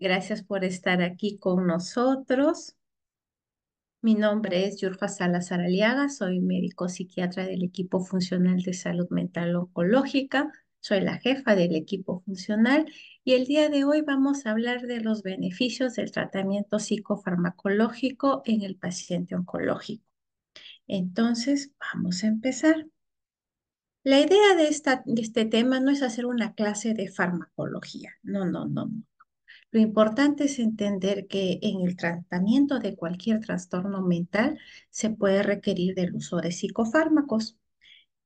Gracias por estar aquí con nosotros. Mi nombre es Yurfa Salazar Aliaga, soy médico psiquiatra del equipo funcional de salud mental oncológica, soy la jefa del equipo funcional y el día de hoy vamos a hablar de los beneficios del tratamiento psicofarmacológico en el paciente oncológico. Entonces, vamos a empezar. La idea de este tema no es hacer una clase de farmacología, no. Lo importante es entender que en el tratamiento de cualquier trastorno mental se puede requerir del uso de psicofármacos.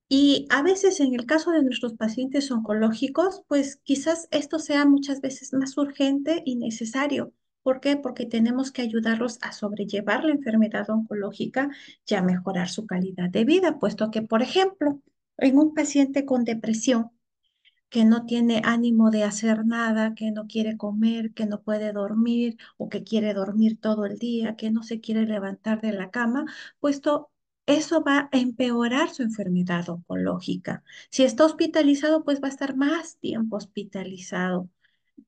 Y a veces en el caso de nuestros pacientes oncológicos, pues quizás esto sea muchas veces más urgente y necesario. ¿Por qué? Porque tenemos que ayudarlos a sobrellevar la enfermedad oncológica y a mejorar su calidad de vida, puesto que, por ejemplo, en un paciente con depresión, que no tiene ánimo de hacer nada, que no quiere comer, que no puede dormir o que quiere dormir todo el día, que no se quiere levantar de la cama, puesto eso va a empeorar su enfermedad oncológica. Si está hospitalizado, pues va a estar más tiempo hospitalizado,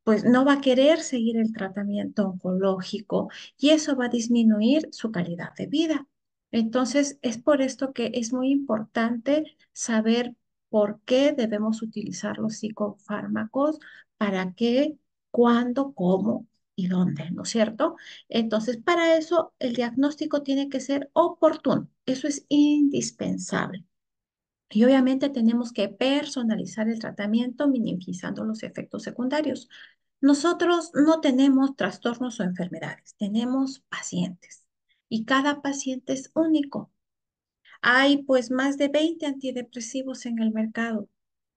pues no va a querer seguir el tratamiento oncológico y eso va a disminuir su calidad de vida. Entonces, es por esto que es muy importante saber por qué debemos utilizar los psicofármacos, para qué, cuándo, cómo y dónde, ¿no es cierto? Entonces, para eso el diagnóstico tiene que ser oportuno. Eso es indispensable. Y obviamente tenemos que personalizar el tratamiento minimizando los efectos secundarios. Nosotros no tenemos trastornos o enfermedades, tenemos pacientes y cada paciente es único. Hay pues más de 20 antidepresivos en el mercado,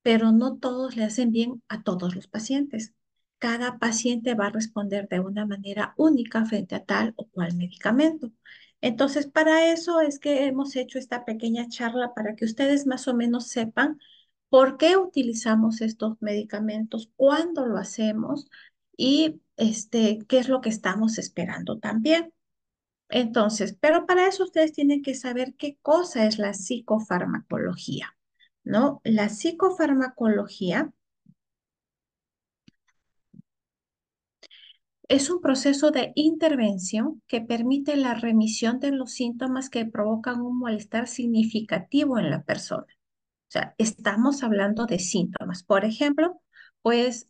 pero no todos le hacen bien a todos los pacientes. Cada paciente va a responder de una manera única frente a tal o cual medicamento. Entonces, para eso es que hemos hecho esta pequeña charla para que ustedes más o menos sepan por qué utilizamos estos medicamentos, cuándo lo hacemos y qué es lo que estamos esperando también. Entonces, pero para eso ustedes tienen que saber qué cosa es la psicofarmacología, ¿no? La psicofarmacología es un proceso de intervención que permite la remisión de los síntomas que provocan un malestar significativo en la persona. O sea, estamos hablando de síntomas. Por ejemplo, pues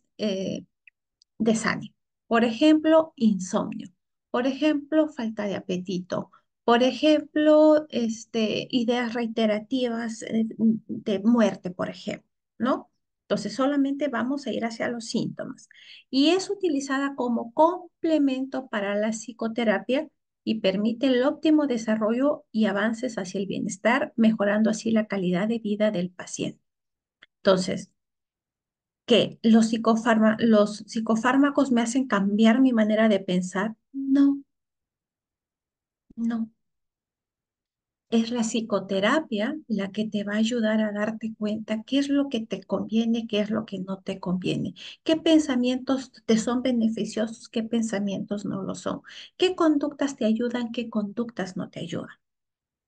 desánimo. Por ejemplo, insomnio. Por ejemplo, falta de apetito. Por ejemplo, ideas reiterativas de muerte, por ejemplo, ¿no? Entonces, solamente vamos a ir hacia los síntomas. Y es utilizada como complemento para la psicoterapia y permite el óptimo desarrollo y avances hacia el bienestar, mejorando así la calidad de vida del paciente. Entonces, que los psicofármacos me hacen cambiar mi manera de pensar. No, no. Es la psicoterapia la que te va a ayudar a darte cuenta qué es lo que te conviene, qué es lo que no te conviene, qué pensamientos te son beneficiosos, qué pensamientos no lo son, qué conductas te ayudan, qué conductas no te ayudan.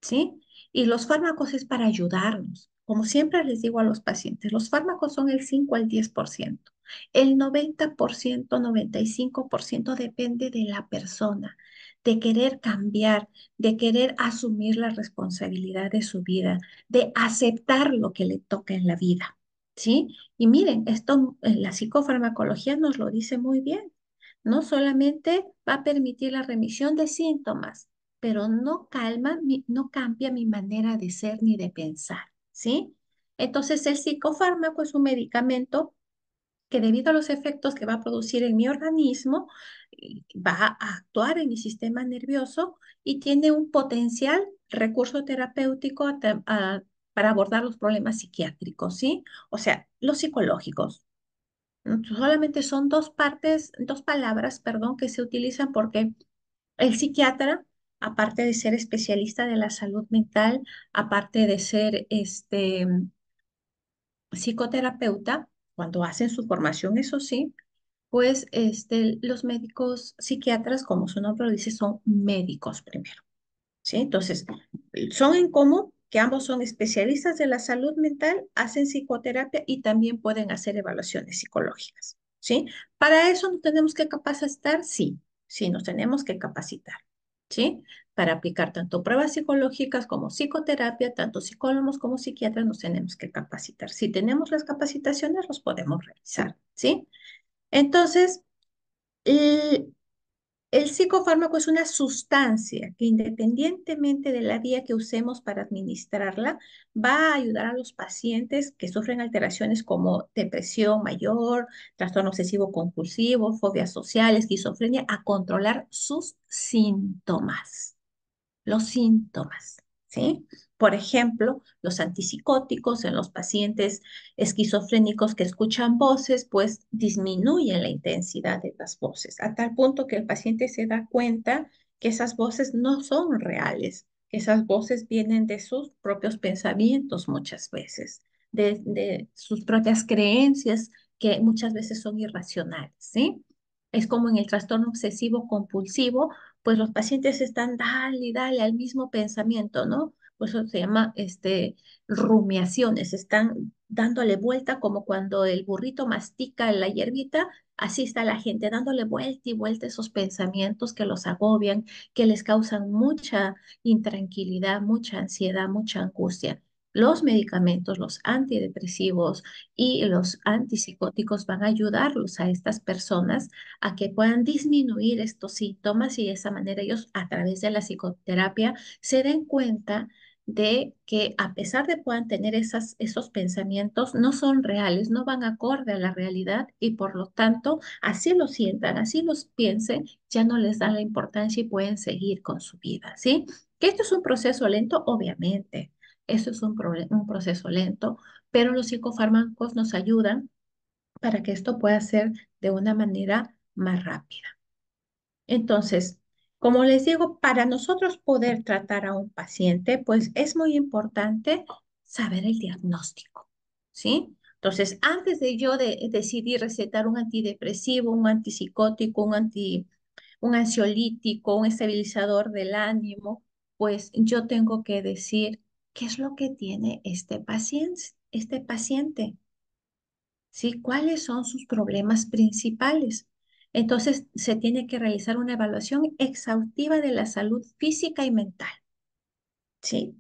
¿Sí? Y los fármacos es para ayudarnos. Como siempre les digo a los pacientes, los fármacos son el 5 al 10%. El 90%, 95% depende de la persona, de querer cambiar, de querer asumir la responsabilidad de su vida, de aceptar lo que le toca en la vida. ¿Sí? Y miren, esto, la psicofarmacología nos lo dice muy bien. No solamente va a permitir la remisión de síntomas, pero no calma, no cambia mi manera de ser ni de pensar, ¿sí? Entonces, el psicofármaco es un medicamento que debido a los efectos que va a producir en mi organismo, va a actuar en mi sistema nervioso y tiene un potencial recurso terapéutico para abordar los problemas psiquiátricos, ¿sí? O sea, los psicológicos. Solamente son dos partes, dos palabras, perdón, que se utilizan porque el psiquiatra, aparte de ser especialista de la salud mental, aparte de ser psicoterapeuta, cuando hacen su formación, eso sí, pues los médicos psiquiatras, como su nombre lo dice, son médicos primero, ¿sí? Entonces, son en común que ambos son especialistas de la salud mental, hacen psicoterapia y también pueden hacer evaluaciones psicológicas. ¿sí? Para eso nos tenemos que capacitar, sí, sí, nos tenemos que capacitar, ¿sí? Para aplicar tanto pruebas psicológicas como psicoterapia, tanto psicólogos como psiquiatras nos tenemos que capacitar. Si tenemos las capacitaciones, los podemos realizar, ¿sí? Entonces, el psicofármaco es una sustancia que independientemente de la vía que usemos para administrarla, va a ayudar a los pacientes que sufren alteraciones como depresión mayor, trastorno obsesivo compulsivo, fobia social, esquizofrenia, a controlar sus síntomas, los síntomas, ¿sí? Por ejemplo, los antipsicóticos en los pacientes esquizofrénicos que escuchan voces, pues disminuyen la intensidad de las voces, a tal punto que el paciente se da cuenta que esas voces no son reales, que esas voces vienen de sus propios pensamientos muchas veces, de sus propias creencias que muchas veces son irracionales, ¿sí? Es como en el trastorno obsesivo compulsivo, pues los pacientes están dale y dale al mismo pensamiento, ¿no? Por eso se llama rumiaciones, están dándole vuelta como cuando el burrito mastica la hierbita, así está la gente dándole vuelta y vuelta esos pensamientos que los agobian, que les causan mucha intranquilidad, mucha ansiedad, mucha angustia. Los medicamentos, los antidepresivos y los antipsicóticos van a ayudarlos a estas personas a que puedan disminuir estos síntomas y de esa manera ellos a través de la psicoterapia se den cuenta de que a pesar de puedan tener esos pensamientos, no son reales, no van acorde a la realidad y por lo tanto, así lo sientan, así los piensen, ya no les dan la importancia y pueden seguir con su vida, ¿sí? Que esto es un proceso lento, obviamente, esto es un proceso lento, pero los psicofármacos nos ayudan para que esto pueda ser de una manera más rápida. Entonces, como les digo, para nosotros poder tratar a un paciente, pues es muy importante saber el diagnóstico, ¿sí? Entonces, antes de yo decidir recetar un antidepresivo, un antipsicótico, un ansiolítico, un estabilizador del ánimo, pues yo tengo que decir qué es lo que tiene este paciente. ¿Sí? ¿Cuáles son sus problemas principales? Entonces, se tiene que realizar una evaluación exhaustiva de la salud física y mental, ¿sí?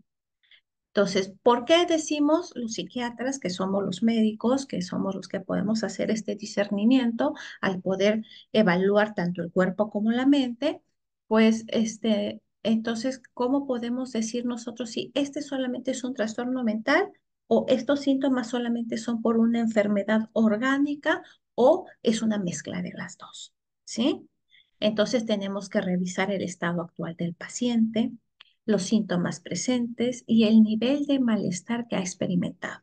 Entonces, ¿por qué decimos los psiquiatras que somos los médicos, que somos los que podemos hacer este discernimiento al poder evaluar tanto el cuerpo como la mente? Pues, entonces, ¿cómo podemos decir nosotros si este solamente es un trastorno mental o estos síntomas solamente son por una enfermedad orgánica o es una mezcla de las dos? ¿Sí? Entonces, tenemos que revisar el estado actual del paciente, los síntomas presentes y el nivel de malestar que ha experimentado.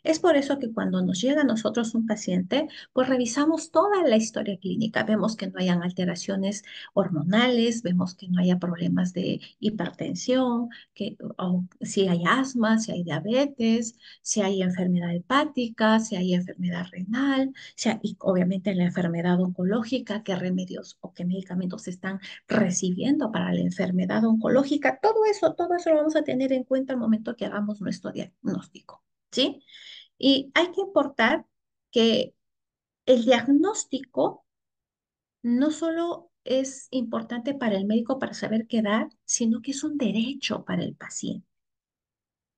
Es por eso que cuando nos llega a nosotros un paciente, pues revisamos toda la historia clínica. Vemos que no hayan alteraciones hormonales, vemos que no haya problemas de hipertensión, o si hay asma, si hay diabetes, si hay enfermedad hepática, si hay enfermedad renal, y obviamente la enfermedad oncológica, qué remedios o qué medicamentos están recibiendo para la enfermedad oncológica. Todo eso lo vamos a tener en cuenta al momento que hagamos nuestro diagnóstico, ¿sí? Y hay que importar que el diagnóstico no solo es importante para el médico para saber qué dar, sino que es un derecho para el paciente.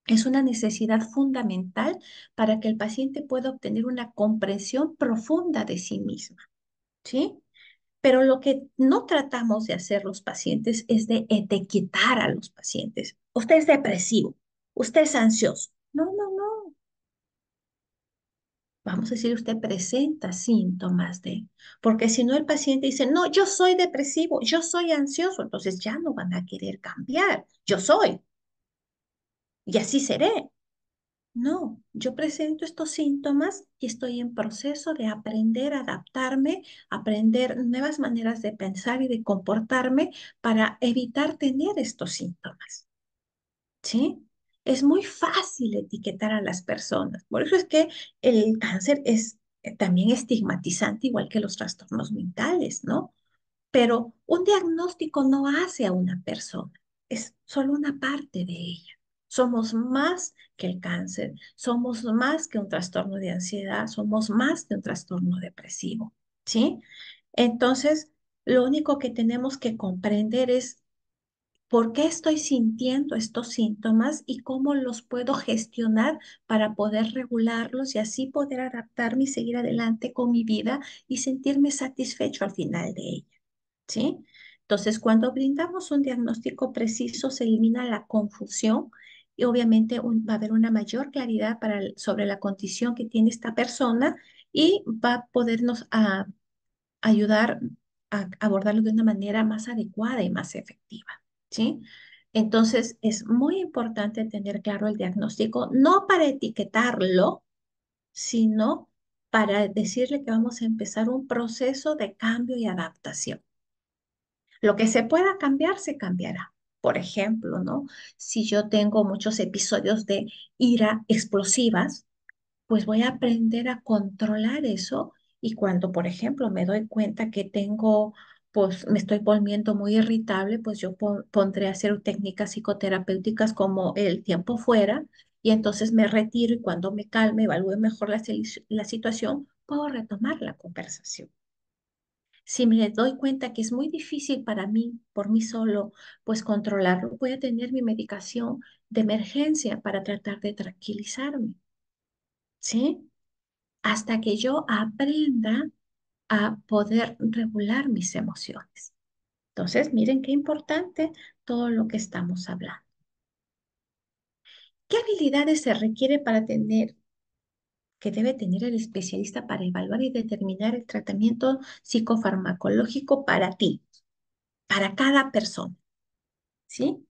Es una necesidad fundamental para que el paciente pueda obtener una comprensión profunda de sí misma, ¿sí? Pero lo que no tratamos de hacer los pacientes es de etiquetar a los pacientes. Usted es depresivo, usted es ansioso. No, no, no. Vamos a decir, usted presenta síntomas porque si no el paciente dice, no, yo soy depresivo, yo soy ansioso, entonces ya no van a querer cambiar. Yo soy y así seré. No, yo presento estos síntomas y estoy en proceso de aprender a adaptarme, aprender nuevas maneras de pensar y de comportarme para evitar tener estos síntomas, ¿sí? Es muy fácil etiquetar a las personas. Por eso es que el cáncer es también estigmatizante, igual que los trastornos mentales, ¿no? Pero un diagnóstico no hace a una persona, es solo una parte de ella. Somos más que el cáncer, somos más que un trastorno de ansiedad, somos más que un trastorno depresivo. ¿sí? Entonces, lo único que tenemos que comprender es por qué estoy sintiendo estos síntomas y cómo los puedo gestionar para poder regularlos y así poder adaptarme y seguir adelante con mi vida y sentirme satisfecho al final de ella. ¿Sí? Entonces, cuando brindamos un diagnóstico preciso, se elimina la confusión y obviamente va a haber una mayor claridad sobre la condición que tiene esta persona y va a podernos ayudar a abordarlo de una manera más adecuada y más efectiva. ¿Sí? Entonces, es muy importante tener claro el diagnóstico, no para etiquetarlo, sino para decirle que vamos a empezar un proceso de cambio y adaptación. Lo que se pueda cambiar, se cambiará. Por ejemplo, ¿no? Si yo tengo muchos episodios de ira explosivas, pues voy a aprender a controlar eso y cuando, por ejemplo, me doy cuenta que tengo, pues me estoy volviendo muy irritable, pues yo pondré a hacer técnicas psicoterapéuticas como el tiempo fuera y entonces me retiro y cuando me calme, evalúe mejor la situación, puedo retomar la conversación. Si me doy cuenta que es muy difícil para mí, por mí solo, pues controlarlo, voy a tener mi medicación de emergencia para tratar de tranquilizarme, ¿sí? Hasta que yo aprenda a poder regular mis emociones. Entonces, miren qué importante todo lo que estamos hablando. ¿Qué habilidades se requiere para tener, que debe tener el especialista para evaluar y determinar el tratamiento psicofarmacológico para ti, para cada persona? ¿Sí?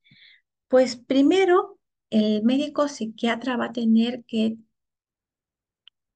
Pues primero, el médico psiquiatra va a tener que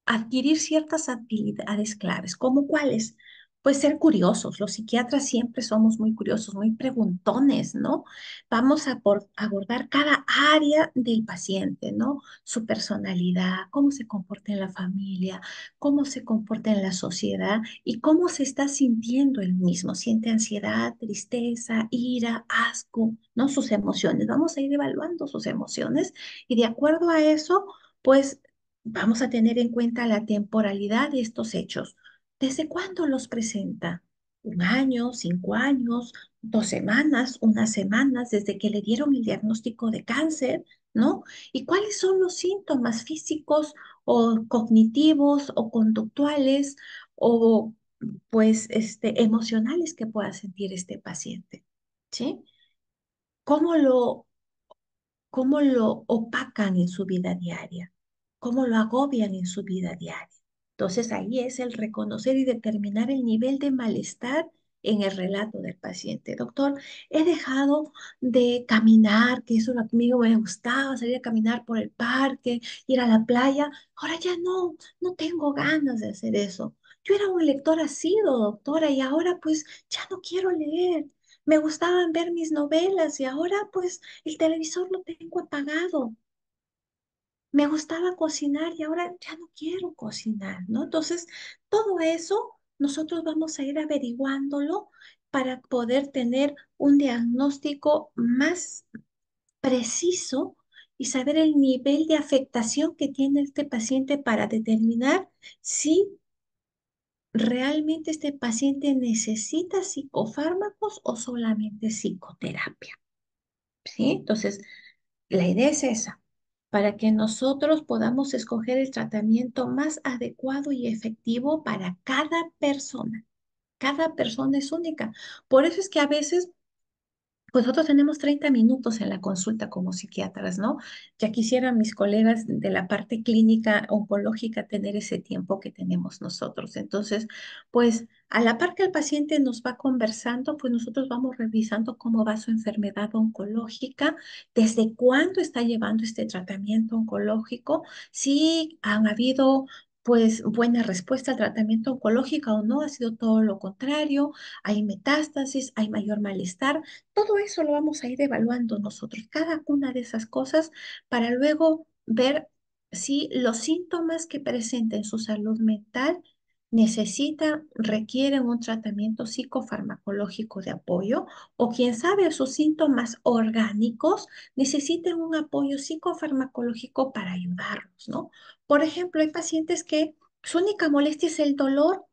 adquirir ciertas habilidades claves, ¿como cuáles? Pues ser curiosos. Los psiquiatras siempre somos muy curiosos, muy preguntones, ¿no? Vamos a abordar cada área del paciente, ¿no? Su personalidad, cómo se comporta en la familia, cómo se comporta en la sociedad y cómo se está sintiendo él mismo. Siente ansiedad, tristeza, ira, asco, ¿no? Sus emociones. Vamos a ir evaluando sus emociones y de acuerdo a eso, pues vamos a tener en cuenta la temporalidad de estos hechos. ¿Desde cuándo los presenta? ¿Un año, 5 años, 2 semanas, unas semanas desde que le dieron el diagnóstico de cáncer? ¿No? ¿Y cuáles son los síntomas físicos o cognitivos o conductuales o pues emocionales que pueda sentir este paciente? ¿Sí? ¿Cómo lo opacan en su vida diaria, cómo lo agobian en su vida diaria. Entonces ahí es el reconocer y determinar el nivel de malestar en el relato del paciente. Doctor, he dejado de caminar, que eso lo que a mí me gustaba, salir a caminar por el parque, ir a la playa. Ahora ya no, no tengo ganas de hacer eso. Yo era un lector asiduo, doctora, y ahora pues ya no quiero leer. Me gustaban ver mis novelas y ahora pues el televisor lo tengo apagado. Me gustaba cocinar y ahora ya no quiero cocinar, ¿no? Entonces, todo eso nosotros vamos a ir averiguándolo para poder tener un diagnóstico más preciso y saber el nivel de afectación que tiene este paciente para determinar si realmente este paciente necesita psicofármacos o solamente psicoterapia. ¿Sí? Entonces, la idea es esa, para que nosotros podamos escoger el tratamiento más adecuado y efectivo para cada persona. Cada persona es única. Por eso es que a veces pues nosotros tenemos 30 minutos en la consulta como psiquiatras, ¿no? Ya quisieran mis colegas de la parte clínica oncológica tener ese tiempo que tenemos nosotros. Entonces, pues a la par que el paciente nos va conversando, pues nosotros vamos revisando cómo va su enfermedad oncológica, desde cuándo está llevando este tratamiento oncológico, si han habido pues buena respuesta al tratamiento oncológico o no, ha sido todo lo contrario, hay metástasis, hay mayor malestar. Todo eso lo vamos a ir evaluando nosotros, cada una de esas cosas, para luego ver si los síntomas que presenta en su salud mental requieren un tratamiento psicofarmacológico de apoyo o quién sabe, sus síntomas orgánicos necesiten un apoyo psicofarmacológico para ayudarlos, ¿no? Por ejemplo, hay pacientes que su única molestia es el dolor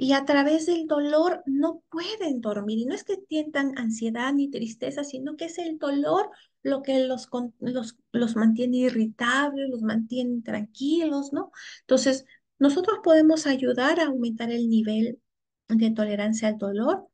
y a través del dolor no pueden dormir. Y no es que sientan ansiedad ni tristeza, sino que es el dolor lo que los mantiene irritables, los mantiene tranquilos, ¿no? Entonces, nosotros podemos ayudar a aumentar el nivel de tolerancia al dolor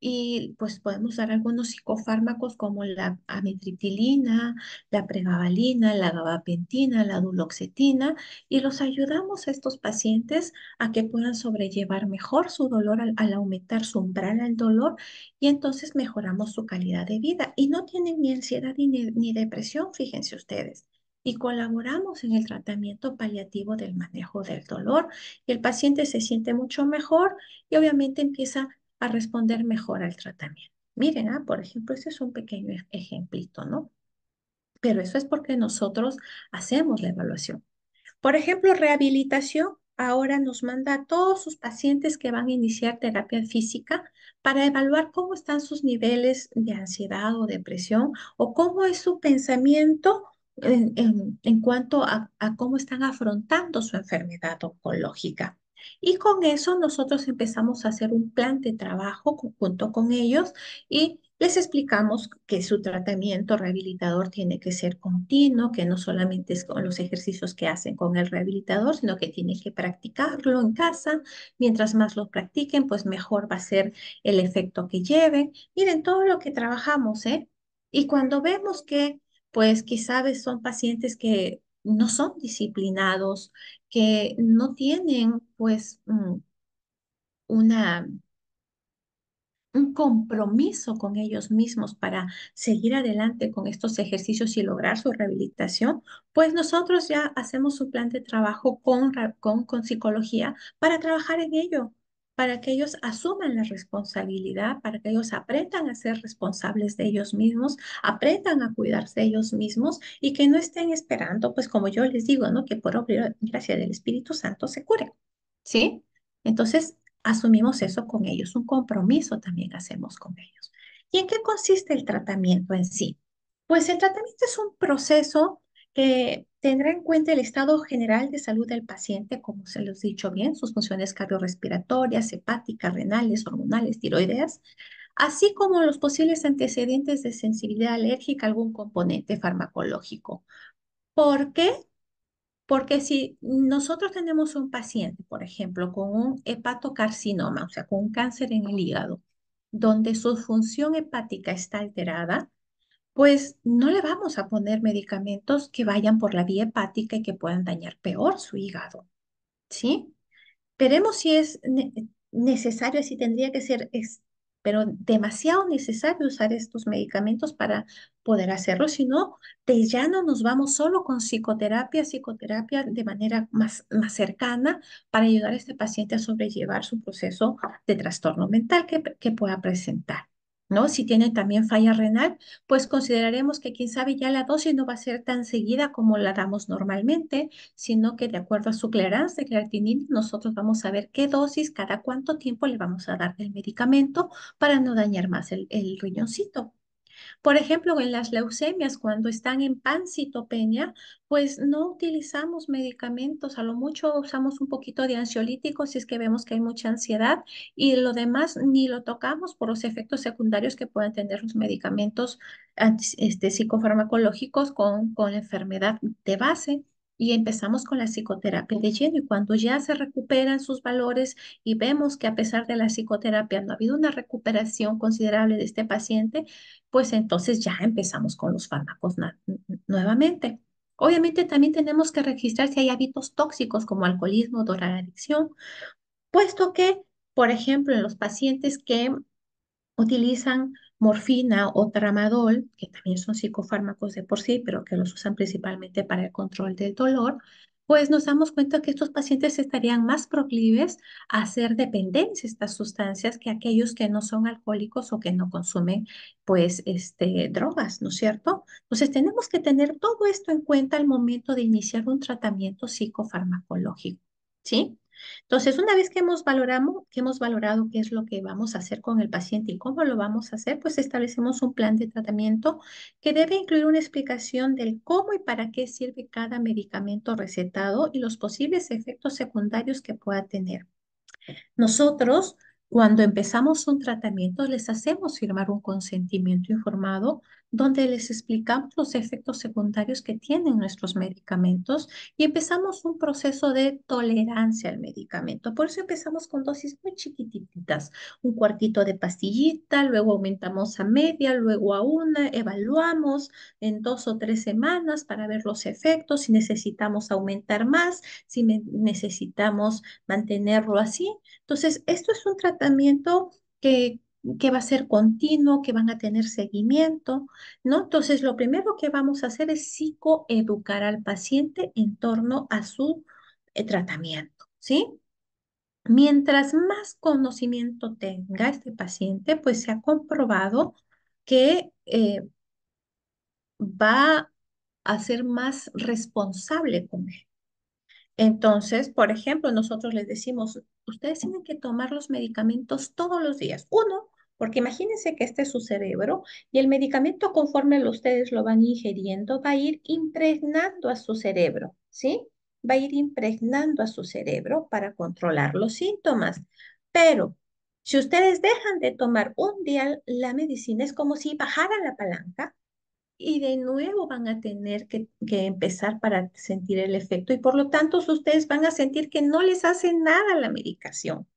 y pues podemos dar algunos psicofármacos como la amitriptilina, la pregabalina, la gabapentina, la duloxetina y los ayudamos a estos pacientes a que puedan sobrellevar mejor su dolor al aumentar su umbral al dolor y entonces mejoramos su calidad de vida. Y no tienen ni ansiedad ni depresión, fíjense ustedes. Y colaboramos en el tratamiento paliativo del manejo del dolor y el paciente se siente mucho mejor y obviamente empieza a responder mejor al tratamiento. Miren, por ejemplo, ese es un pequeño ejemplito, ¿no? Pero eso es porque nosotros hacemos la evaluación. Por ejemplo, rehabilitación ahora nos manda a todos sus pacientes que van a iniciar terapia física para evaluar cómo están sus niveles de ansiedad o depresión o cómo es su pensamiento en cuanto a cómo están afrontando su enfermedad oncológica. Y con eso nosotros empezamos a hacer un plan de trabajo junto con ellos y les explicamos que su tratamiento rehabilitador tiene que ser continuo, que no solamente es con los ejercicios que hacen con el rehabilitador, sino que tienen que practicarlo en casa. Mientras más lo practiquen, pues mejor va a ser el efecto que lleven. Miren todo lo que trabajamos, ¿eh? Y cuando vemos que, pues quizás son pacientes que no son disciplinados, que no tienen, pues, una un compromiso con ellos mismos para seguir adelante con estos ejercicios y lograr su rehabilitación, pues nosotros ya hacemos un plan de trabajo con psicología para trabajar en ello, para que ellos asuman la responsabilidad, para que ellos aprendan a ser responsables de ellos mismos, aprendan a cuidarse de ellos mismos y que no estén esperando, pues como yo les digo, ¿no? Que por obra y gracia del Espíritu Santo se curen, ¿sí? Entonces, asumimos eso con ellos, un compromiso también hacemos con ellos. ¿Y en qué consiste el tratamiento en sí? Pues el tratamiento es un proceso que tendrá en cuenta el estado general de salud del paciente, como se los he dicho bien, sus funciones cardiorrespiratorias, hepáticas, renales, hormonales, tiroideas, así como los posibles antecedentes de sensibilidad alérgica a algún componente farmacológico. ¿Por qué? Porque si nosotros tenemos un paciente, por ejemplo, con un hepatocarcinoma, o sea, con un cáncer en el hígado, donde su función hepática está alterada, pues no le vamos a poner medicamentos que vayan por la vía hepática y que puedan dañar peor su hígado, ¿sí? Veremos si es necesario, si tendría que ser, pero demasiado necesario usar estos medicamentos para poder hacerlo, si no, de llano nos vamos solo con psicoterapia, psicoterapia de manera más cercana para ayudar a este paciente a sobrellevar su proceso de trastorno mental que pueda presentar. ¿No? Si tiene también falla renal, pues consideraremos que quién sabe ya la dosis no va a ser tan seguida como la damos normalmente, sino que de acuerdo a su clearance de creatinina, nosotros vamos a ver qué dosis, cada cuánto tiempo le vamos a dar del medicamento para no dañar más el riñoncito. Por ejemplo, en las leucemias, cuando están en pancitopenia, pues no utilizamos medicamentos, a lo mucho usamos un poquito de ansiolíticos si es que vemos que hay mucha ansiedad y lo demás ni lo tocamos por los efectos secundarios que pueden tener los medicamentos psicofarmacológicos con la enfermedad de base. Y empezamos con la psicoterapia de lleno y cuando ya se recuperan sus valores y vemos que a pesar de la psicoterapia no ha habido una recuperación considerable de este paciente, pues entonces ya empezamos con los fármacos nuevamente. Obviamente también tenemos que registrar si hay hábitos tóxicos como alcoholismo, drogadicción, puesto que, por ejemplo, en los pacientes que utilizan morfina o tramadol, que también son psicofármacos de por sí, pero que los usan principalmente para el control del dolor, pues nos damos cuenta que estos pacientes estarían más proclives a hacer dependencia de estas sustancias que aquellos que no son alcohólicos o que no consumen, pues, drogas, ¿no es cierto? Entonces, tenemos que tener todo esto en cuenta al momento de iniciar un tratamiento psicofarmacológico, ¿sí? Entonces, una vez que hemos valorado qué es lo que vamos a hacer con el paciente y cómo lo vamos a hacer, pues establecemos un plan de tratamiento que debe incluir una explicación del cómo y para qué sirve cada medicamento recetado y los posibles efectos secundarios que pueda tener. Nosotros, cuando empezamos un tratamiento, les hacemos firmar un consentimiento informado donde les explicamos los efectos secundarios que tienen nuestros medicamentos y empezamos un proceso de tolerancia al medicamento. Por eso empezamos con dosis muy chiquititas, un cuartito de pastillita, luego aumentamos a media, luego a una, evaluamos en 2 o 3 semanas para ver los efectos, si necesitamos aumentar más, si necesitamos mantenerlo así. Entonces, esto es un tratamiento que va a ser continuo, que van a tener seguimiento, ¿no? Entonces, lo primero que vamos a hacer es psicoeducar al paciente en torno a su tratamiento, ¿sí? Mientras más conocimiento tenga este paciente, pues se ha comprobado que va a ser más responsable con él. Entonces, por ejemplo, nosotros les decimos, ustedes tienen que tomar los medicamentos todos los días. Uno, porque imagínense que este es su cerebro y el medicamento conforme ustedes lo van ingiriendo va a ir impregnando a su cerebro, ¿sí? Va a ir impregnando a su cerebro para controlar los síntomas. Pero si ustedes dejan de tomar un día la medicina, es como si bajaran la palanca y de nuevo van a tener que empezar para sentir el efecto y por lo tanto ustedes van a sentir que no les hace nada la medicación.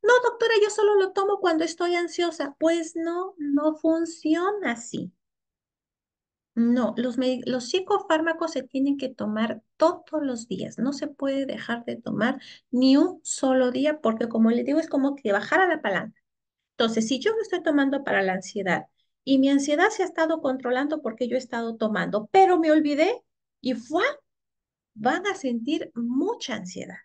No, doctora, yo solo lo tomo cuando estoy ansiosa. Pues no, no funciona así. No, los psicofármacos se tienen que tomar todos los días. No se puede dejar de tomar ni un solo día porque como les digo es como que bajara la palanca. Entonces, si yo lo estoy tomando para la ansiedad y mi ansiedad se ha estado controlando porque yo he estado tomando, pero me olvidé y ¡fua! Van a sentir mucha ansiedad.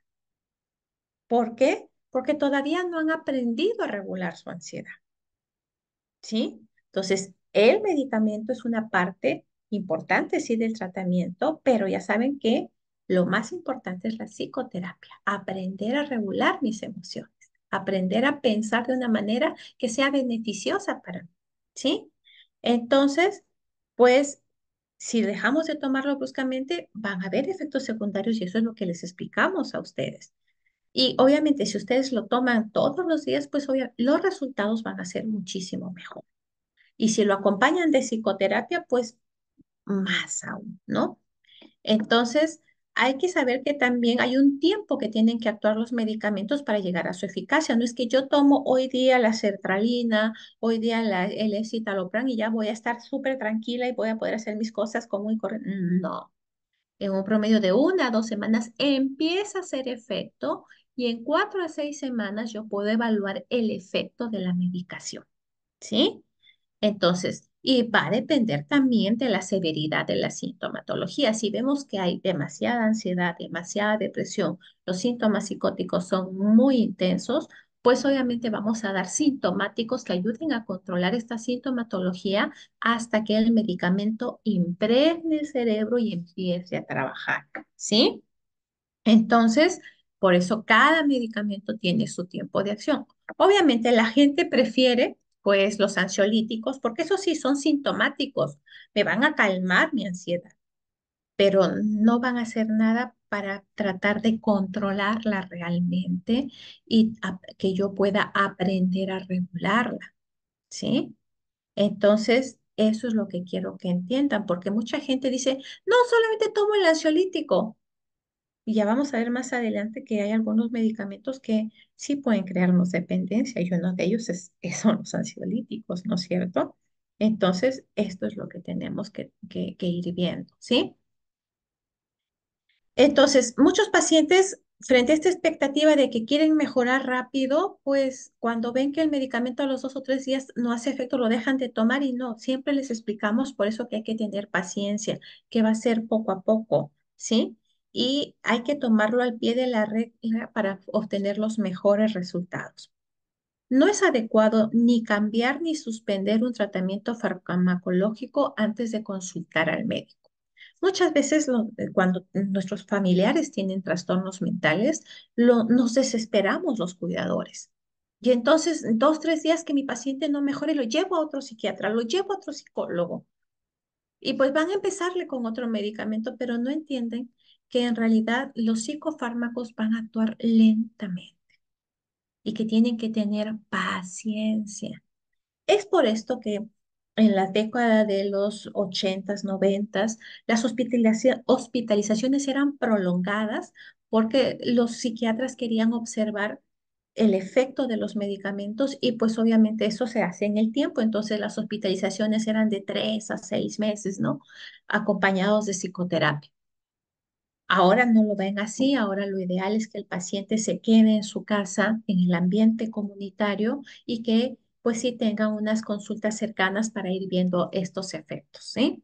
¿Por qué? Porque todavía no han aprendido a regular su ansiedad. ¿Sí? Entonces, el medicamento es una parte importante, sí, del tratamiento, pero ya saben que lo más importante es la psicoterapia, aprender a regular mis emociones, aprender a pensar de una manera que sea beneficiosa para mí, ¿sí? Entonces, pues, si dejamos de tomarlo bruscamente, van a haber efectos secundarios y eso es lo que les explicamos a ustedes. Y obviamente, si ustedes lo toman todos los días, pues los resultados van a ser muchísimo mejor. Y si lo acompañan de psicoterapia, pues más aún, ¿no? Entonces, hay que saber que también hay un tiempo que tienen que actuar los medicamentos para llegar a su eficacia. No es que yo tomo hoy día la sertralina, hoy día el escitalopram y ya voy a estar súper tranquila y voy a poder hacer mis cosas como y correr. No, en un promedio de 1 a 2 semanas empieza a hacer efecto y en 4 a 6 semanas yo puedo evaluar el efecto de la medicación, ¿sí? Entonces, y va a depender también de la severidad de la sintomatología. Si vemos que hay demasiada ansiedad, demasiada depresión, los síntomas psicóticos son muy intensos, pues obviamente vamos a dar sintomáticos que ayuden a controlar esta sintomatología hasta que el medicamento impregne el cerebro y empiece a trabajar, ¿sí? Entonces, por eso cada medicamento tiene su tiempo de acción. Obviamente la gente prefiere pues los ansiolíticos porque esos sí son sintomáticos, me van a calmar mi ansiedad, pero no van a hacer nada para tratar de controlarla realmente y que yo pueda aprender a regularla, ¿sí? Entonces, eso es lo que quiero que entiendan, porque mucha gente dice, no, solamente tomo el ansiolítico. Y ya vamos a ver más adelante que hay algunos medicamentos que sí pueden crearnos dependencia y uno de ellos son los ansiolíticos, ¿no es cierto? Entonces, esto es lo que tenemos que ir viendo, ¿sí? Entonces, muchos pacientes, frente a esta expectativa de que quieren mejorar rápido, pues cuando ven que el medicamento a los 2 o 3 días no hace efecto, lo dejan de tomar y no, siempre les explicamos por eso que hay que tener paciencia, que va a ser poco a poco, ¿sí? Y hay que tomarlo al pie de la regla para obtener los mejores resultados. No es adecuado ni cambiar ni suspender un tratamiento farmacológico antes de consultar al médico. Muchas veces cuando nuestros familiares tienen trastornos mentales, nos desesperamos los cuidadores. Y entonces, 2, 3 días que mi paciente no mejore, lo llevo a otro psiquiatra, lo llevo a otro psicólogo. Y pues van a empezarle con otro medicamento, pero no entienden que en realidad los psicofármacos van a actuar lentamente. y que tienen que tener paciencia. Es por esto que en la década de los 80s, 90s, las hospitalizaciones eran prolongadas porque los psiquiatras querían observar el efecto de los medicamentos y pues obviamente eso se hace en el tiempo. Entonces las hospitalizaciones eran de 3 a 6 meses, ¿no? Acompañados de psicoterapia. Ahora no lo ven así, ahora lo ideal es que el paciente se quede en su casa, en el ambiente comunitario y que pues sí tengan unas consultas cercanas para ir viendo estos efectos, ¿sí?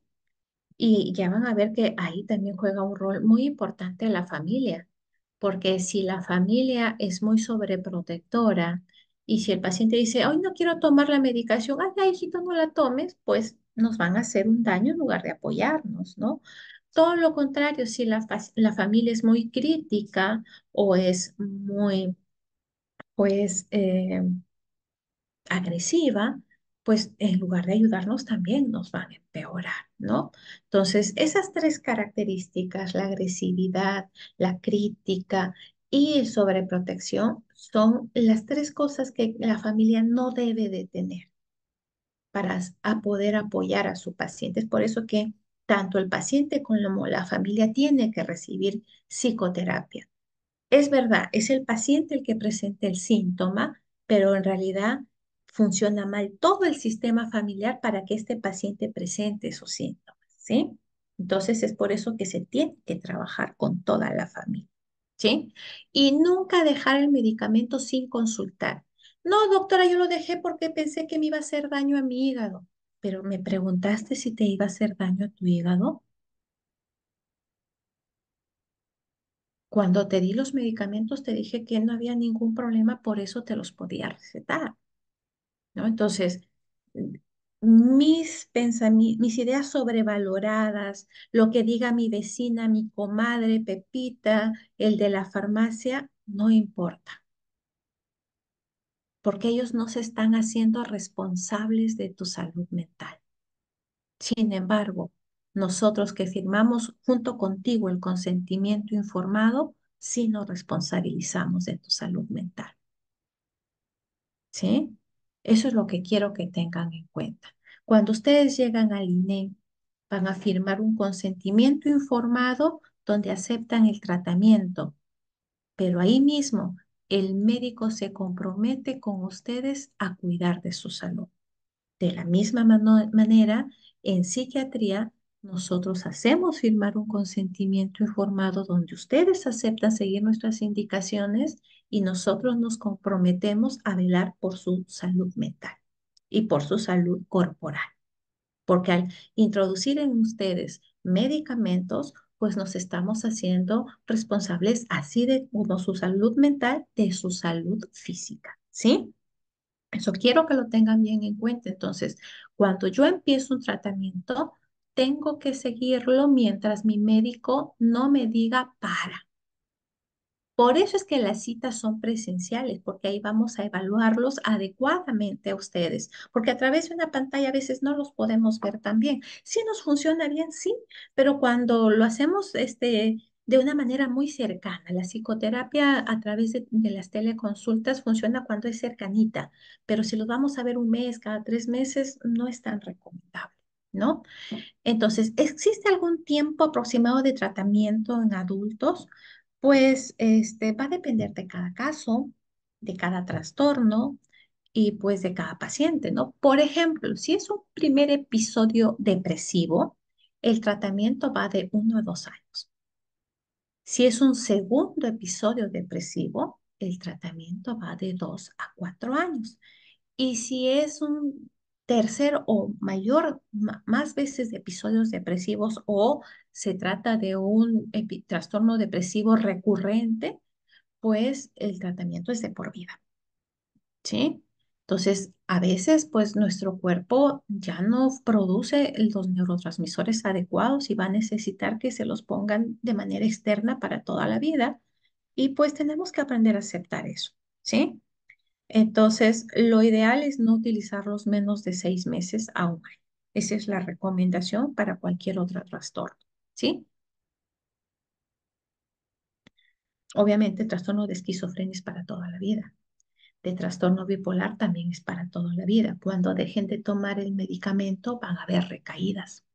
Y ya van a ver que ahí también juega un rol muy importante la familia, porque si la familia es muy sobreprotectora y si el paciente dice, hoy no quiero tomar la medicación, ay, ya, hijito, no la tomes, pues nos van a hacer un daño en lugar de apoyarnos, ¿no? Todo lo contrario, si la familia es muy crítica o es muy, pues, agresiva, pues en lugar de ayudarnos también nos van a empeorar, ¿no? Entonces, esas tres características, la agresividad, la crítica y el sobreprotección, son las tres cosas que la familia no debe de tener para poder apoyar a su paciente. Es por eso que tanto el paciente como la familia tiene que recibir psicoterapia. Es verdad, es el paciente el que presenta el síntoma, pero en realidad funciona mal todo el sistema familiar para que este paciente presente esos síntomas, ¿sí? Entonces es por eso que se tiene que trabajar con toda la familia, ¿sí? Y nunca dejar el medicamento sin consultar. No, doctora, yo lo dejé porque pensé que me iba a hacer daño a mi hígado, pero me preguntaste si te iba a hacer daño a tu hígado. Cuando te di los medicamentos, te dije que no había ningún problema, por eso te los podía recetar, ¿no? Entonces, mm, mis ideas sobrevaloradas, lo que diga mi vecina, mi comadre Pepita, el de la farmacia, no importa, porque ellos no se están haciendo responsables de tu salud mental. Sin embargo, nosotros que firmamos junto contigo el consentimiento informado, sí nos responsabilizamos de tu salud mental. ¿Sí? Eso es lo que quiero que tengan en cuenta. Cuando ustedes llegan al INE, van a firmar un consentimiento informado donde aceptan el tratamiento, pero ahí mismo el médico se compromete con ustedes a cuidar de su salud. De la misma manera, en psiquiatría, nosotros hacemos firmar un consentimiento informado donde ustedes aceptan seguir nuestras indicaciones y nosotros nos comprometemos a velar por su salud mental y por su salud corporal. Porque al introducir en ustedes medicamentos, pues nos estamos haciendo responsables así de como su salud mental, de su salud física, ¿sí? Eso quiero que lo tengan bien en cuenta. Entonces, cuando yo empiezo un tratamiento, tengo que seguirlo mientras mi médico no me diga para. Por eso es que las citas son presenciales, porque ahí vamos a evaluarlos adecuadamente a ustedes, porque a través de una pantalla a veces no los podemos ver tan bien. Sí nos funciona bien, sí, pero cuando lo hacemos de una manera muy cercana, la psicoterapia a través de las teleconsultas funciona cuando es cercanita, pero si los vamos a ver un mes, cada 3 meses, no es tan recomendable, ¿no? Entonces, ¿existe algún tiempo aproximado de tratamiento en adultos? Pues va a depender de cada caso, de cada trastorno y pues de cada paciente, ¿no? Por ejemplo, si es un primer episodio depresivo, el tratamiento va de 1 a 2 años. Si es un segundo episodio depresivo, el tratamiento va de 2 a 4 años. Y si es un tercer o mayor, más veces de episodios depresivos o se trata de un trastorno depresivo recurrente, pues el tratamiento es de por vida, ¿sí? Entonces, a veces, pues nuestro cuerpo ya no produce los neurotransmisores adecuados y va a necesitar que se los pongan de manera externa para toda la vida y pues tenemos que aprender a aceptar eso, ¿sí? Entonces, lo ideal es no utilizarlos menos de 6 meses a un año. Esa es la recomendación para cualquier otro trastorno, ¿sí? Obviamente, el trastorno de esquizofrenia es para toda la vida. de trastorno bipolar también es para toda la vida. Cuando dejen de tomar el medicamento van a haber recaídas.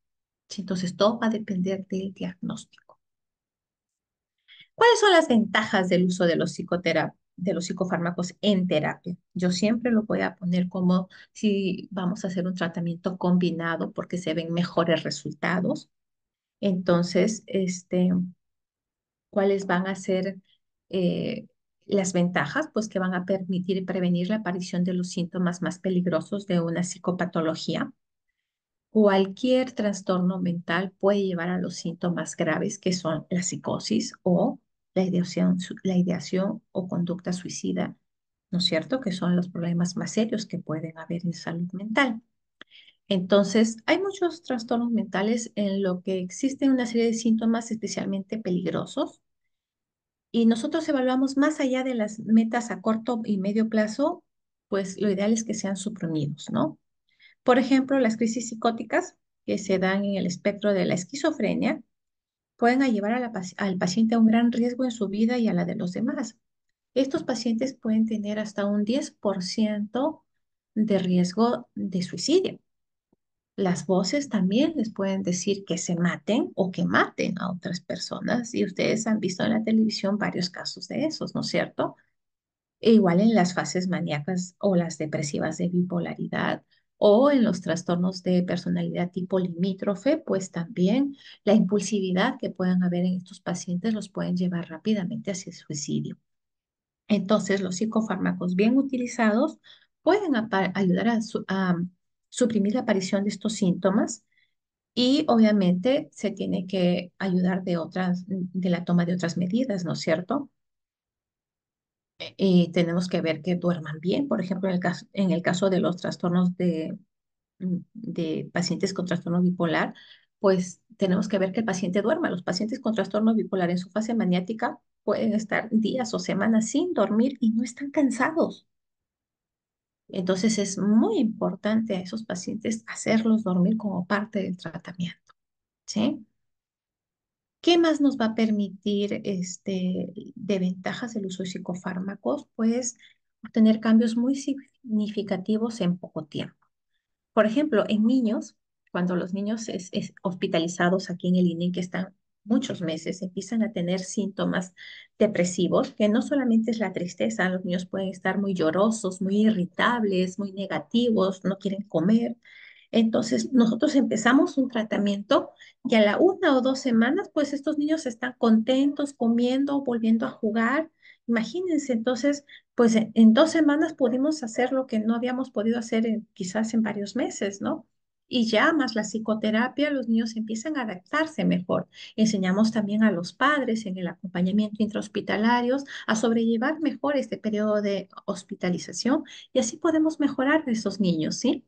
Sí, entonces, todo va a depender del diagnóstico. ¿Cuáles son las ventajas del uso de de los psicofármacos en terapia? Yo siempre lo voy a poner como si vamos a hacer un tratamiento combinado porque se ven mejores resultados. Entonces, ¿cuáles van a ser eh, las ventajas? Pues que van a permitir prevenir la aparición de los síntomas más peligrosos de una psicopatología. Cualquier trastorno mental puede llevar a los síntomas graves que son la psicosis o la ideación o conducta suicida, ¿no es cierto? Que son los problemas más serios que pueden haber en salud mental. Entonces, hay muchos trastornos mentales en lo que existen una serie de síntomas especialmente peligrosos y nosotros evaluamos más allá de las metas a corto y medio plazo, pues lo ideal es que sean suprimidos, ¿no? Por ejemplo, las crisis psicóticas que se dan en el espectro de la esquizofrenia pueden llevar a al paciente a un gran riesgo en su vida y a la de los demás. Estos pacientes pueden tener hasta un 10% de riesgo de suicidio. Las voces también les pueden decir que se maten o que maten a otras personas y ustedes han visto en la televisión varios casos de esos, ¿no es cierto? E igual en las fases maníacas o las depresivas de bipolaridad o en los trastornos de personalidad tipo limítrofe, pues también la impulsividad que puedan haber en estos pacientes los pueden llevar rápidamente hacia el suicidio. Entonces, los psicofármacos bien utilizados pueden ayudar a suprimir la aparición de estos síntomas y obviamente se tiene que ayudar de la toma de otras medidas, ¿no es cierto? Y tenemos que ver que duerman bien. Por ejemplo, en el caso de los trastornos de pacientes con trastorno bipolar, pues tenemos que ver que el paciente duerma. Los pacientes con trastorno bipolar en su fase maniática pueden estar días o semanas sin dormir y no están cansados. Entonces es muy importante a esos pacientes hacerlos dormir como parte del tratamiento, ¿sí? ¿Qué más nos va a permitir de ventajas del uso de psicofármacos? Pues obtener cambios muy significativos en poco tiempo. Por ejemplo, en niños, cuando los niños es hospitalizados aquí en el INE, que están muchos meses, empiezan a tener síntomas depresivos, que no solamente es la tristeza, los niños pueden estar muy llorosos, muy irritables, muy negativos, no quieren comer. Entonces, nosotros empezamos un tratamiento y a la 1 o 2 semanas, pues estos niños están contentos, comiendo, volviendo a jugar. Imagínense, entonces, pues en 2 semanas pudimos hacer lo que no habíamos podido hacer quizás en varios meses, ¿no? Y ya más la psicoterapia, los niños empiezan a adaptarse mejor. Enseñamos también a los padres en el acompañamiento intrahospitalarios a sobrellevar mejor este periodo de hospitalización y así podemos mejorar a esos niños, ¿sí?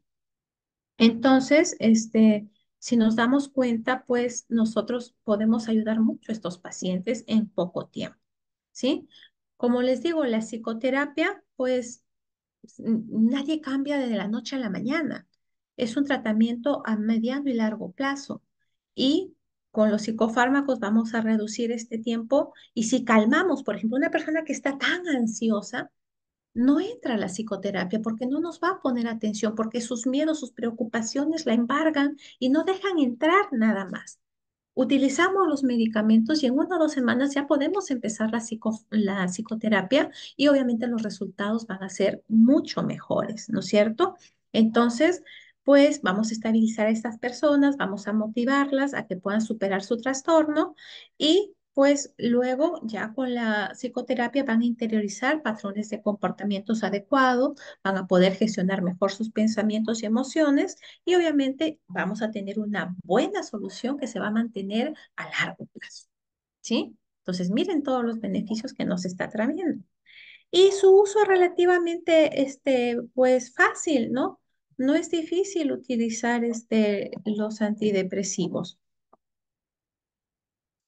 Entonces, si nos damos cuenta, pues nosotros podemos ayudar mucho a estos pacientes en poco tiempo, ¿sí? Como les digo, la psicoterapia, pues nadie cambia de la noche a la mañana. Es un tratamiento a mediano y largo plazo. Y con los psicofármacos vamos a reducir este tiempo. Y si calmamos, por ejemplo, una persona que está tan ansiosa, no entra a la psicoterapia porque no nos va a poner atención, porque sus miedos, sus preocupaciones la embargan y no dejan entrar nada más. Utilizamos los medicamentos y en 1 o 2 semanas ya podemos empezar la psicoterapia y obviamente los resultados van a ser mucho mejores, ¿no es cierto? Entonces, pues vamos a estabilizar a estas personas, vamos a motivarlas a que puedan superar su trastorno y pues luego ya con la psicoterapia van a interiorizar patrones de comportamientos adecuados, van a poder gestionar mejor sus pensamientos y emociones y obviamente vamos a tener una buena solución que se va a mantener a largo plazo, ¿sí? Entonces, miren todos los beneficios que nos está trayendo. Y su uso es relativamente, pues fácil, ¿no? No es difícil utilizar los antidepresivos.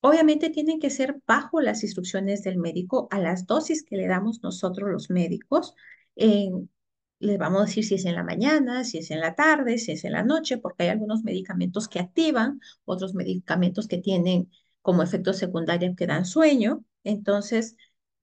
Obviamente tienen que ser bajo las instrucciones del médico a las dosis que le damos nosotros los médicos. Le vamos a decir si es en la mañana, si es en la tarde, si es en la noche, porque hay algunos medicamentos que activan, otros medicamentos que tienen como efecto secundario que dan sueño. Entonces,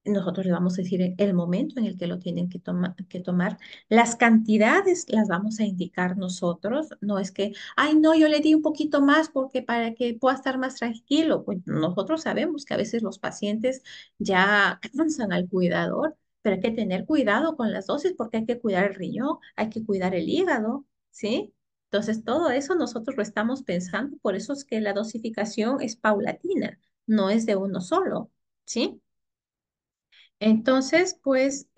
nosotros le vamos a decir el momento en el que lo tienen que tomar. Las cantidades las vamos a indicar nosotros. No es que, ay, no, yo le di un poquito más porque para que pueda estar más tranquilo. Pues nosotros sabemos que a veces los pacientes ya cansan al cuidador, pero hay que tener cuidado con las dosis porque hay que cuidar el riñón, hay que cuidar el hígado, ¿sí? Entonces, todo eso nosotros lo estamos pensando, por eso es que la dosificación es paulatina, no es de uno solo, ¿sí? Entonces, pues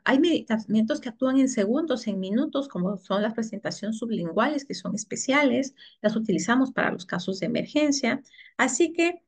hay medicamentos que actúan en segundos, en minutos, como son las presentaciones sublinguales, que son especiales, las utilizamos para los casos de emergencia. Así que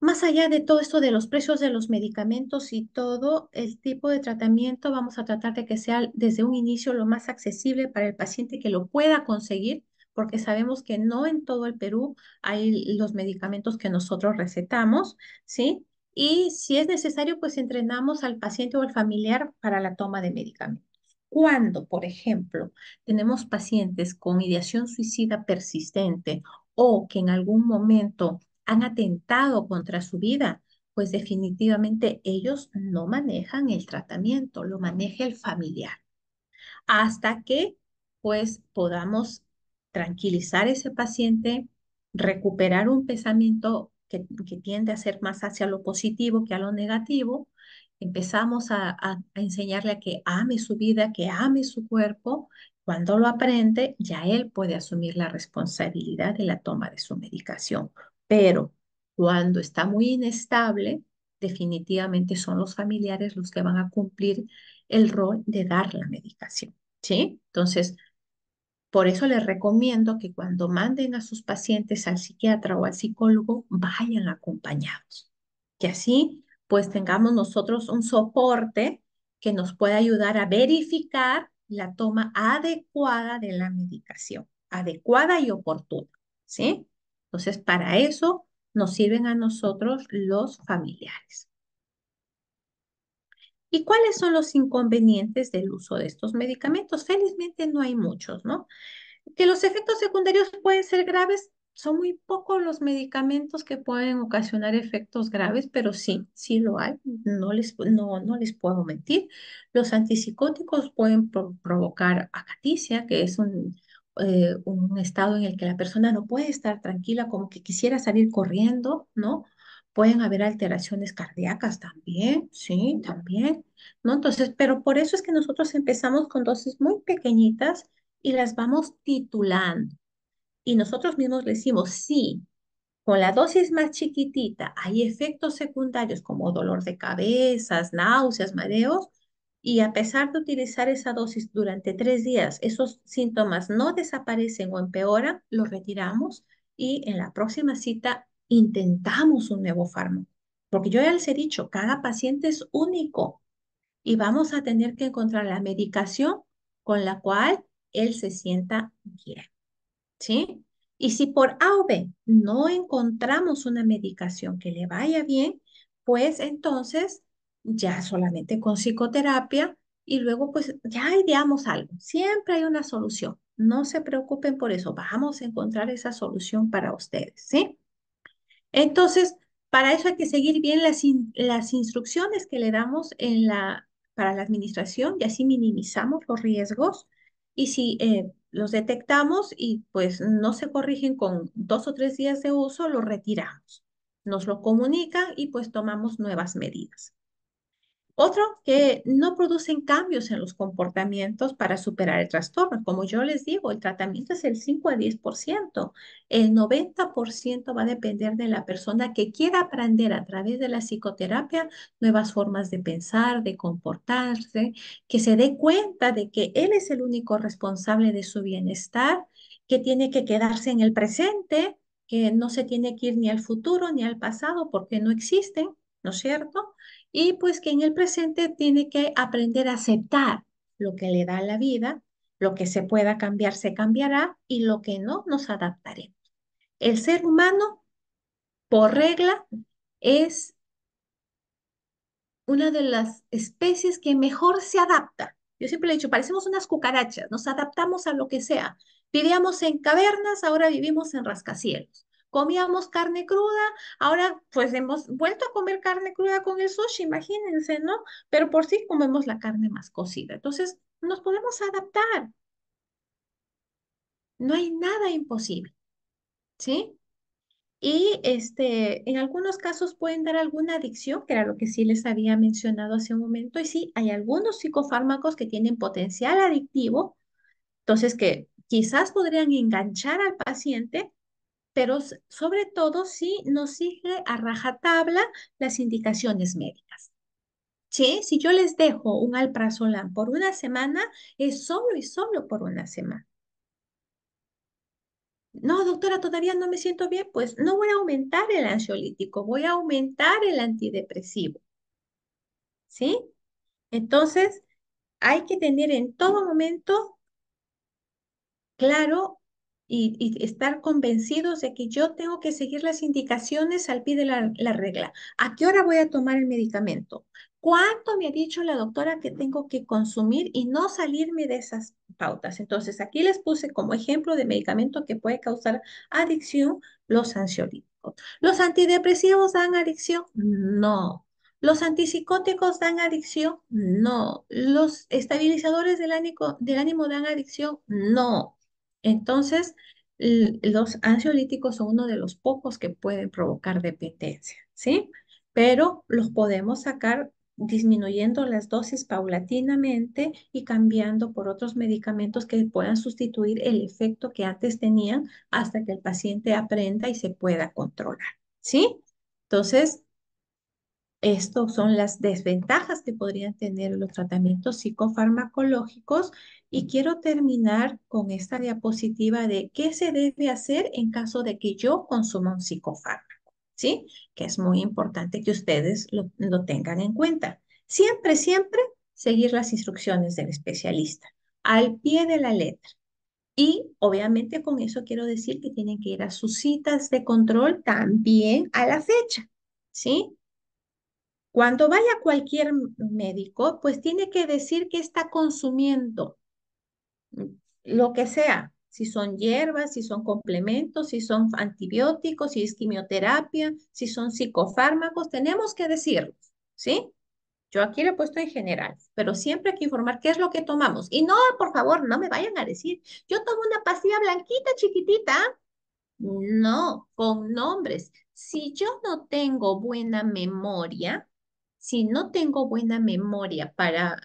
más allá de todo esto de los precios de los medicamentos y todo el tipo de tratamiento, vamos a tratar de que sea desde un inicio lo más accesible para el paciente que lo pueda conseguir, porque sabemos que no en todo el Perú hay los medicamentos que nosotros recetamos, ¿sí? Y si es necesario, pues entrenamos al paciente o al familiar para la toma de medicamentos. Cuando, por ejemplo, tenemos pacientes con ideación suicida persistente o que en algún momento han atentado contra su vida, pues definitivamente ellos no manejan el tratamiento, lo maneja el familiar hasta que pues podamos tranquilizar a ese paciente, recuperar un pensamiento que tiende a ser más hacia lo positivo que a lo negativo. Empezamos a enseñarle a que ame su vida, que ame su cuerpo. Cuando lo aprende, ya él puede asumir la responsabilidad de la toma de su medicación. Pero cuando está muy inestable, definitivamente son los familiares los que van a cumplir el rol de dar la medicación, ¿sí? Entonces, por eso les recomiendo que cuando manden a sus pacientes al psiquiatra o al psicólogo, vayan acompañados, que así pues tengamos nosotros un soporte que nos pueda ayudar a verificar la toma adecuada de la medicación, adecuada y oportuna, ¿sí? Entonces, para eso nos sirven a nosotros los familiares. ¿Y cuáles son los inconvenientes del uso de estos medicamentos? Felizmente no hay muchos, ¿no? Que los efectos secundarios pueden ser graves, son muy pocos los medicamentos que pueden ocasionar efectos graves, pero sí, sí lo hay, no les puedo mentir. Los antipsicóticos pueden provocar acaticia, que es un estado en el que la persona no puede estar tranquila, como que quisiera salir corriendo, ¿no? Pueden haber alteraciones cardíacas también, sí, también, ¿no? Entonces, pero por eso es que nosotros empezamos con dosis muy pequeñitas y las vamos titulando. Y nosotros mismos le decimos, sí, con la dosis más chiquitita hay efectos secundarios como dolor de cabezas, náuseas, mareos, y a pesar de utilizar esa dosis durante 3 días, esos síntomas no desaparecen o empeoran, los retiramos y en la próxima cita intentamos un nuevo fármaco. Porque yo ya les he dicho, cada paciente es único y vamos a tener que encontrar la medicación con la cual él se sienta bien, ¿sí? Y si por A o B no encontramos una medicación que le vaya bien, pues entonces ya solamente con psicoterapia y luego pues ya ideamos algo. Siempre hay una solución. No se preocupen por eso. Vamos a encontrar esa solución para ustedes, ¿sí? Entonces, para eso hay que seguir bien las instrucciones que le damos para la administración y así minimizamos los riesgos. Y si los detectamos y pues no se corrigen con 2 o 3 días de uso, los retiramos. Nos lo comunican y pues tomamos nuevas medidas. Otro, que no producen cambios en los comportamientos para superar el trastorno. Como yo les digo, el tratamiento es el 5 a 10%. El 90% va a depender de la persona que quiera aprender a través de la psicoterapia nuevas formas de pensar, de comportarse, que se dé cuenta de que él es el único responsable de su bienestar, que tiene que quedarse en el presente, que no se tiene que ir ni al futuro ni al pasado porque no existen, ¿no es cierto? Y pues que en el presente tiene que aprender a aceptar lo que le da la vida, lo que se pueda cambiar se cambiará y lo que no nos adaptaremos. El ser humano, por regla, es una de las especies que mejor se adapta. Yo siempre le he dicho, parecemos unas cucarachas, nos adaptamos a lo que sea. Vivíamos en cavernas, ahora vivimos en rascacielos. Comíamos carne cruda, ahora pues hemos vuelto a comer carne cruda con el sushi, imagínense, ¿no? Pero por sí comemos la carne más cocida. Entonces, nos podemos adaptar. No hay nada imposible, ¿sí? Y en algunos casos pueden dar alguna adicción, que era lo que sí les había mencionado hace un momento. Y sí, hay algunos psicofármacos que tienen potencial adictivo, entonces que quizás podrían enganchar al paciente, pero sobre todo si nos sigue a rajatabla las indicaciones médicas. ¿Sí? Si yo les dejo un alprazolam por una semana, es solo y solo por una semana. No, doctora, todavía no me siento bien, pues no voy a aumentar el ansiolítico, voy a aumentar el antidepresivo, ¿sí? Entonces, hay que tener en todo momento claro y estar convencidos de que yo tengo que seguir las indicaciones al pie de la regla. ¿A qué hora voy a tomar el medicamento? ¿Cuánto me ha dicho la doctora que tengo que consumir y no salirme de esas pautas? Entonces, aquí les puse como ejemplo de medicamento que puede causar adicción los ansiolíticos. ¿Los antidepresivos dan adicción? No. ¿Los antipsicóticos dan adicción? No. ¿Los estabilizadores del ánimo dan adicción? No. Entonces, los ansiolíticos son uno de los pocos que pueden provocar dependencia, ¿sí? Pero los podemos sacar disminuyendo las dosis paulatinamente y cambiando por otros medicamentos que puedan sustituir el efecto que antes tenían hasta que el paciente aprenda y se pueda controlar, ¿sí? Entonces, estas son las desventajas que podrían tener los tratamientos psicofarmacológicos y quiero terminar con esta diapositiva de qué se debe hacer en caso de que yo consuma un psicofármaco, ¿sí? Que es muy importante que ustedes lo tengan en cuenta. Siempre, siempre seguir las instrucciones del especialista al pie de la letra. Y obviamente con eso quiero decir que tienen que ir a sus citas de control también a la fecha, ¿sí? Cuando vaya cualquier médico, pues tiene que decir que está consumiendo mm, lo que sea, si son hierbas, si son complementos, si son antibióticos, si es quimioterapia, si son psicofármacos, tenemos que decirlo, ¿sí? Yo aquí lo he puesto en general, pero siempre hay que informar qué es lo que tomamos. Y no, por favor, no me vayan a decir, yo tomo una pastilla blanquita, chiquitita. No, con nombres. Si yo no tengo buena memoria, si no tengo buena memoria para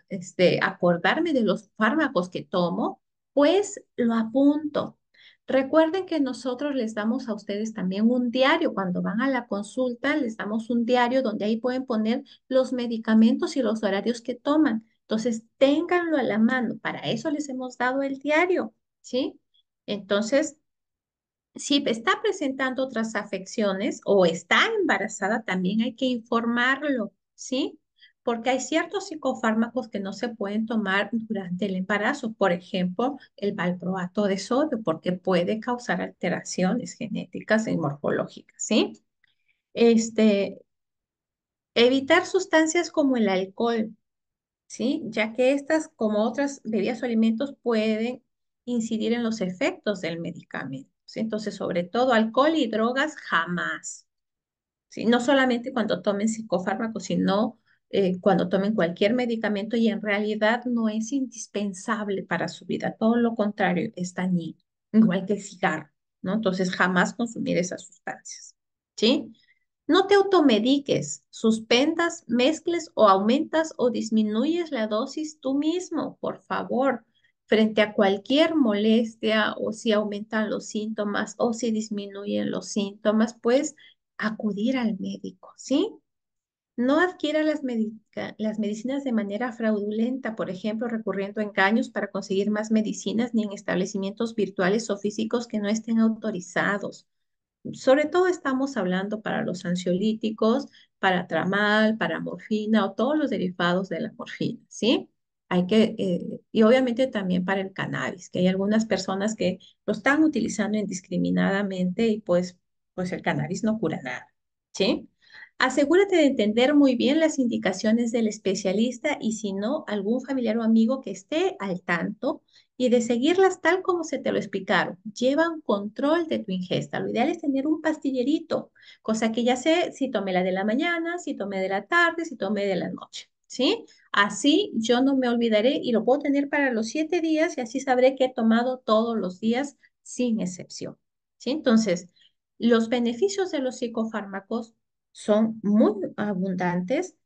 acordarme de los fármacos que tomo, pues lo apunto. Recuerden que nosotros les damos a ustedes también un diario. Cuando van a la consulta, les damos un diario donde ahí pueden poner los medicamentos y los horarios que toman. Entonces, ténganlo a la mano. Para eso les hemos dado el diario, ¿sí? Entonces, si está presentando otras afecciones o está embarazada, también hay que informarlo, ¿sí? Porque hay ciertos psicofármacos que no se pueden tomar durante el embarazo, por ejemplo, el valproato de sodio, porque puede causar alteraciones genéticas y morfológicas, ¿sí? Este, evitar sustancias como el alcohol, ¿sí? Ya que estas, como otras bebidas o alimentos, pueden incidir en los efectos del medicamento, ¿sí? Entonces, sobre todo alcohol y drogas, jamás, ¿sí? No solamente cuando tomen psicofármacos, sino cuando tomen cualquier medicamento y en realidad no es indispensable para su vida, todo lo contrario, es dañino, igual que el cigarro, ¿no? Entonces, jamás consumir esas sustancias, ¿sí? No te automediques, suspendas, mezcles o aumentas o disminuyes la dosis tú mismo, por favor, frente a cualquier molestia o si aumentan los síntomas o si disminuyen los síntomas, pues acudir al médico, ¿sí? No adquiera las medicinas de manera fraudulenta, por ejemplo, recurriendo a engaños para conseguir más medicinas ni en establecimientos virtuales o físicos que no estén autorizados. Sobre todo estamos hablando para los ansiolíticos, para tramal, para morfina o todos los derivados de la morfina, ¿sí? Y obviamente también para el cannabis, que hay algunas personas que lo están utilizando indiscriminadamente y pues el cannabis no cura nada, ¿sí? Asegúrate de entender muy bien las indicaciones del especialista y si no, algún familiar o amigo que esté al tanto y de seguirlas tal como se te lo explicaron. Lleva un control de tu ingesta. Lo ideal es tener un pastillerito, cosa que ya sé si tomé la de la mañana, si tomé de la tarde, si tomé de la noche, ¿sí? Así yo no me olvidaré y lo puedo tener para los 7 días y así sabré que he tomado todos los días sin excepción, ¿sí? Entonces, los beneficios de los psicofármacos son muy abundantes,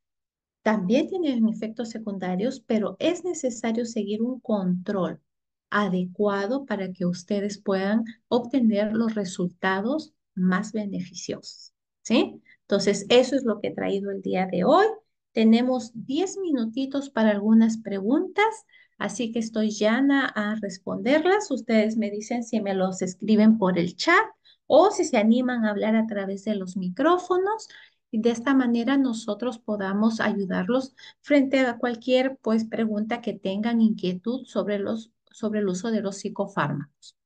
también tienen efectos secundarios, pero es necesario seguir un control adecuado para que ustedes puedan obtener los resultados más beneficiosos, ¿sí? Entonces, eso es lo que he traído el día de hoy. Tenemos 10 minutitos para algunas preguntas, así que estoy llana a responderlas. Ustedes me dicen si me los escriben por el chat o si se animan a hablar a través de los micrófonos y de esta manera nosotros podamos ayudarlos frente a cualquier pues pregunta que tengan inquietud sobre el uso de los psicofármacos.